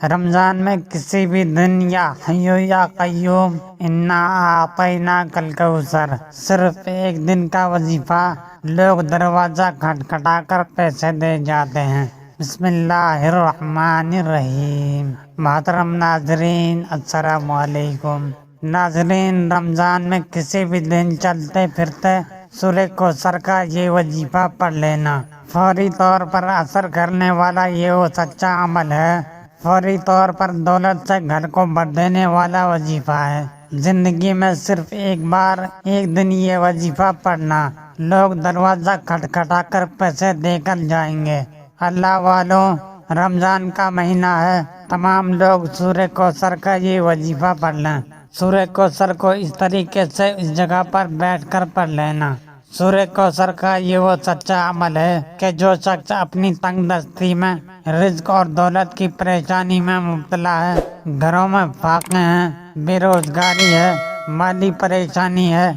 رمضان میں کسی بھی دن یا حیو یا قیوم انا اعطینا کل کوثر صرف ایک دن کا وظیفہ لوگ دروازہ کھٹکھٹا کر پیسے دے جاتے ہیں۔ بسم اللہ الرحمن الرحیم۔ محترم ناظرین السلام علیکم۔ ناظرین، رمضان میں کسی بھی دن چلتے پھرتے سورہ کوثر کا یہ وظیفہ پڑھ لینا فوری طور پر اثر کرنے والا یہ وہ سچا عمل ہے، فوری طور پر دولت سے گھر کو بھر دینے والا وظیفہ ہے۔ زندگی میں صرف ایک بار ایک دن یہ وظیفہ پڑھنا، لوگ دروازہ کھٹکھٹا کر پیسے دے کر جائیں گے۔ اللہ والوں، رمضان کا مہینہ ہے، تمام لوگ سورہ کوثر کا یہ وظیفہ پڑھ لیں۔ سورہ کوثر کو اس طریقے سے اس جگہ پر بیٹھ کر پڑھ لینا۔ سورہ کوثر کا یہ وہ سچا عمل ہے کہ جو شخص اپنی تنگ دستی میں، رزق اور دولت کی پریشانی میں مبتلا ہے، گھروں میں فاقے ہیں، بے روزگاری ہے، مالی پریشانی ہے،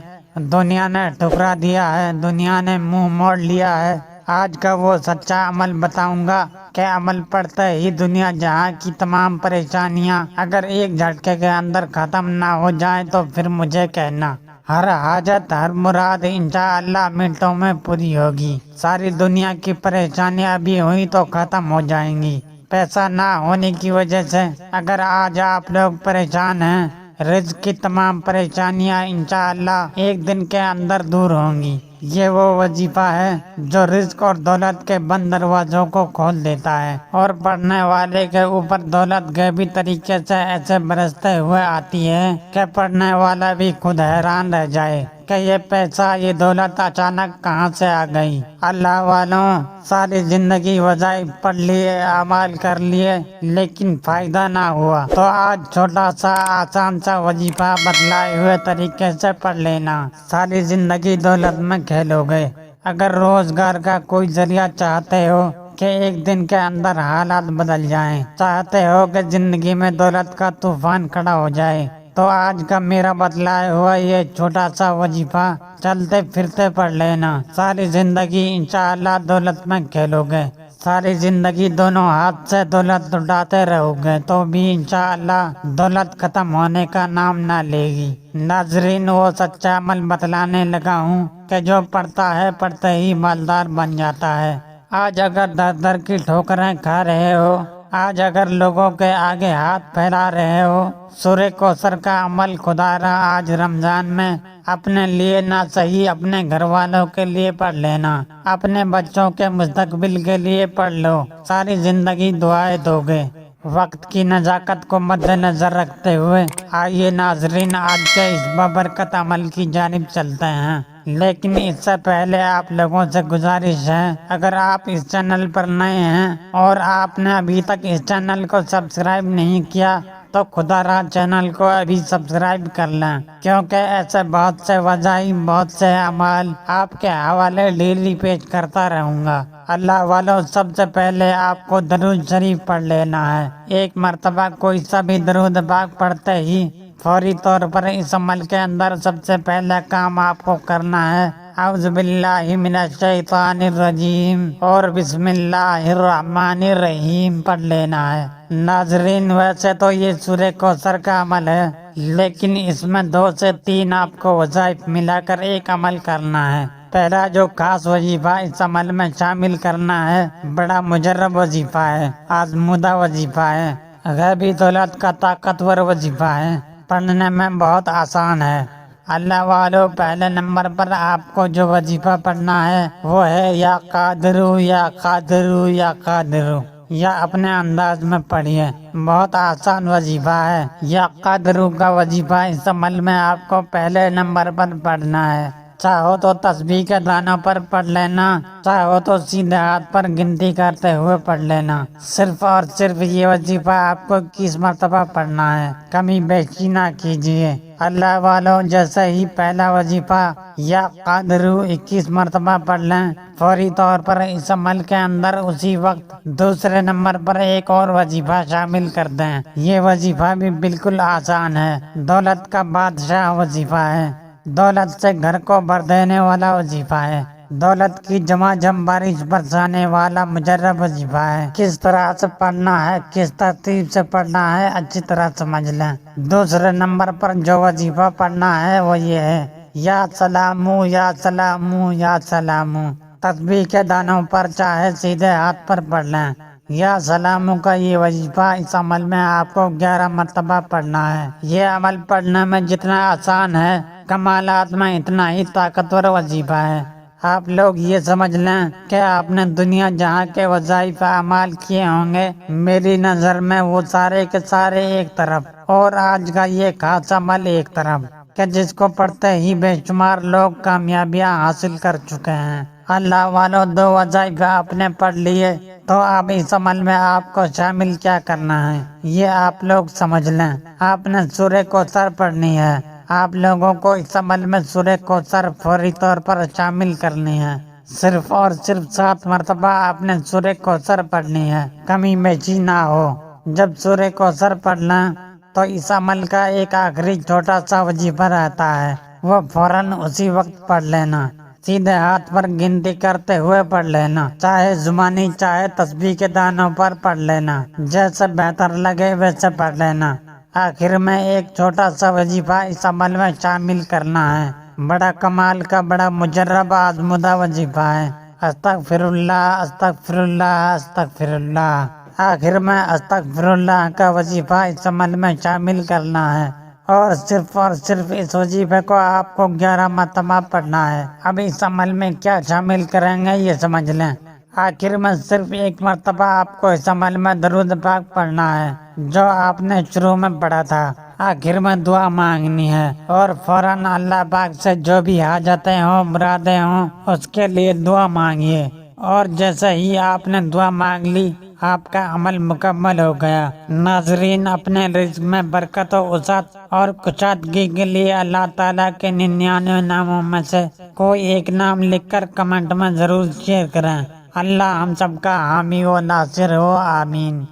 دنیا نے ٹھکرا دیا ہے، دنیا نے منہ موڑ لیا ہے، آج کا وہ سچا عمل بتاؤں گا کہ عمل پڑتے ہی دنیا جہاں کی تمام پریشانیاں اگر ایک جھٹکے کے اندر ختم نہ ہو جائیں تو پھر مجھے کہنا۔ ہر حاجت، ہر مراد انشاءاللہ منٹوں میں پوری ہوگی۔ ساری دنیا کی پریشانیاں ابھی ہوئی تو ختم ہو جائیں گی۔ پیسہ نہ ہونے کی وجہ سے اگر آج آپ لوگ پریشان ہیں، رزق کی تمام پریشانیاں انشاءاللہ ایک دن کے اندر دور ہوں گی۔ یہ وہ وظیفہ ہے جو رزق اور دولت کے بند دروازوں کو کھول دیتا ہے اور پڑھنے والے کے اوپر دولت غیبی طریقے سے ایسے برستے ہوئے آتی ہے کہ پڑھنے والا بھی خود حیران رہ جائے کہ یہ پیسہ، یہ دولت اچانک کہاں سے آ گئی۔ اللہ والوں، ساری زندگی وظائف پڑھ لیے، اعمال کر لیے، لیکن فائدہ نہ ہوا تو آج چھوٹا سا آسان سا وظیفہ بتلائے ہوئے طریقے سے پڑھ لینا، ساری زندگی دولت میں کھیلو گے۔ اگر روزگار کا کوئی ذریعہ چاہتے ہو کہ ایک دن کے اندر حالات بدل جائیں، چاہتے ہو کہ زندگی میں دولت کا طوفان کھڑا ہو جائے، تو آج کا میرا بتلایا ہوا یہ چھوٹا سا وظیفہ چلتے پھرتے پڑھ لینا، ساری زندگی انشاءاللہ دولت میں کھیلو گے۔ ساری زندگی دونوں ہاتھ سے دولت اٹھاتے رہو گے تو بھی انشاءاللہ دولت ختم ہونے کا نام نہ لے گی۔ ناظرین، وہ سچا عمل بتلانے لگا ہوں کہ جو پڑھتا ہے پڑھتے ہی مالدار بن جاتا ہے۔ آج اگر در در کی ٹھوکریں کھا رہے ہو، آج اگر لوگوں کے آگے ہاتھ پھیلا رہے ہو، سورہ کوثر کا عمل خدا را آج رمضان میں اپنے لیے نہ صحیح اپنے گھر والوں کے لیے پڑھ لینا، اپنے بچوں کے مستقبل کے لیے پڑھ لو، ساری زندگی دعائیں دو گے۔ وقت کی نزاکت کو مد نظر رکھتے ہوئے آئیے ناظرین آج کے اس بابرکت عمل کی جانب چلتے ہیں، لیکن اس سے پہلے آپ لوگوں سے گزارش ہے، اگر آپ اس چینل پر نئے ہیں اور آپ نے ابھی تک اس چینل کو سبسکرائب نہیں کیا تو خدا را چینل کو ابھی سبسکرائب کر لیں، کیونکہ ایسے بہت سے وظائف، بہت سے اعمال آپ کے حوالے ڈیلی پیش کرتا رہوں گا۔ اللہ والوں، سب سے پہلے آپ کو درود شریف پڑھ لینا ہے۔ ایک مرتبہ کوئی سا بھی درود پاک پڑھتے ہی فوری طور پر اس عمل کے اندر سب سے پہلا کام آپ کو کرنا ہے اعوذ باللہ من الشیطان الرجیم اور بسم اللہ الرحمن الرحیم پڑھ لینا ہے۔ ناظرین، ویسے تو یہ سورہ کوثر کا عمل ہے، لیکن اس میں 2 سے 3 آپ کو وظائف ملا کر ایک عمل کرنا ہے۔ پہلا جو خاص وظیفہ اس عمل میں شامل کرنا ہے، بڑا مجرب وظیفہ ہے، آزمودہ وظیفہ ہے، غیبی دولت کا طاقتور وظیفہ ہے، پڑھنے میں بہت آسان ہے۔ اللہ والو، پہلے نمبر پر آپ کو جو وظیفہ پڑھنا ہے وہ ہے یا قادرو یا قادرو یا قادرو، یا اپنے انداز میں پڑھیے، بہت آسان وظیفہ ہے۔ یا قادرو کا وظیفہ اس عمل میں آپ کو پہلے نمبر پر پڑھنا ہے، چاہو تو تسبیح کے دانوں پر پڑھ لینا، چاہو تو سیدھے ہاتھ پر گنتی کرتے ہوئے پڑھ لینا۔ صرف اور صرف یہ وظیفہ آپ کو 21 مرتبہ پڑھنا ہے، کمی بیشی نہ کیجیے۔ اللہ والوں، جیسے ہی پہلا وظیفہ یا قادرو 21 مرتبہ پڑھ لیں، فوری طور پر اس عمل کے اندر اسی وقت دوسرے نمبر پر ایک اور وظیفہ شامل کر دیں۔ یہ وظیفہ بھی بالکل آسان ہے، دولت کا بادشاہ وظیفہ ہے، دولت سے گھر کو بھر دینے والا وظیفہ ہے۔ دولت کی جمع جم بارش برسانے والا مجرب وظیفہ ہے۔ کس طرح سے پڑھنا ہے، کس ترتیب سے پڑھنا ہے، اچھی طرح سمجھ لیں۔ دوسرے نمبر پر جو وظیفہ پڑھنا ہے وہ یہ ہے، یا سلامو یا سلامو یا سلامو۔ تسبیح کے دانوں پر چاہے سیدھے ہاتھ پر پڑھ لیں۔ یا سلامو کا یہ وظیفہ اس عمل میں آپ کو 11 مرتبہ پڑھنا ہے۔ یہ عمل پڑھنے میں جتنا آسان ہے، کمالات میں اتنا ہی طاقتور وظیفہ ہے۔ آپ لوگ یہ سمجھ لیں کہ آپ نے دنیا جہاں کے وظائف اعمال کیے ہوں گے، میری نظر میں وہ سارے کے سارے ایک طرف، اور آج کا یہ خاص عمل ایک طرف، کہ جس کو پڑھتے ہی بے شمار لوگ کامیابیاں حاصل کر چکے ہیں۔ اللہ والوں، 2 وظائف آپ نے پڑھ لیے، تو اب اس عمل میں آپ کو شامل کیا کرنا ہے یہ آپ لوگ سمجھ لیں۔ آپ نے سورہ کوثر پڑھنی ہے۔ آپ لوگوں کو اس عمل میں سورہ کوثر فوری طور پر شامل کرنی ہے۔ صرف اور صرف 7 مرتبہ آپ نے سورہ کوثر پڑھنی ہے، کمی بیشی نہ ہو۔ جب سورہ کوثر پڑھ لیں تو اس عمل کا ایک آخری چھوٹا سا وظیفہ رہتا ہے، وہ فوراً اسی وقت پڑھ لینا۔ سیدھے ہاتھ پر گنتی کرتے ہوئے پڑھ لینا، چاہے زبانی چاہے تسبیح کے دانوں پر پڑھ لینا، جیسے بہتر لگے ویسے پڑھ لینا۔ آخر میں ایک چھوٹا سا وظیفہ اس عمل میں شامل کرنا ہے، بڑا کمال کا، بڑا مجرب آزمودہ وظیفہ ہے۔ استغفر اللہ، استغفر اللہ، استغفر اللہ۔ آخر میں استغفر اللہ کا وظیفہ اس عمل میں شامل کرنا ہے، اور صرف اس وظیفے کو آپ کو 11 مرتبہ پڑھنا ہے۔ اب اس عمل میں کیا شامل کریں گے یہ سمجھ لیں۔ آخر میں صرف 1 مرتبہ آپ کو اس عمل میں درود پاک پڑھنا ہے، جو آپ نے شروع میں پڑھا تھا۔ آخر میں دعا مانگنی ہے، اور فوراً اللہ پاک سے جو بھی حاجتیں ہوں، مرادیں ہوں، اس کے لیے دعا مانگیے۔ اور جیسے ہی آپ نے دعا مانگ لی، آپ کا عمل مکمل ہو گیا۔ ناظرین، اپنے رزق میں برکت و وسعت اور کشادگی کے لیے اللہ تعالیٰ کے 99 ناموں میں سے کوئی ایک نام لکھ کر کمنٹ میں ضرور شیئر کریں۔ اللہ ہم سب کا حامی و ناصر ہو، آمین۔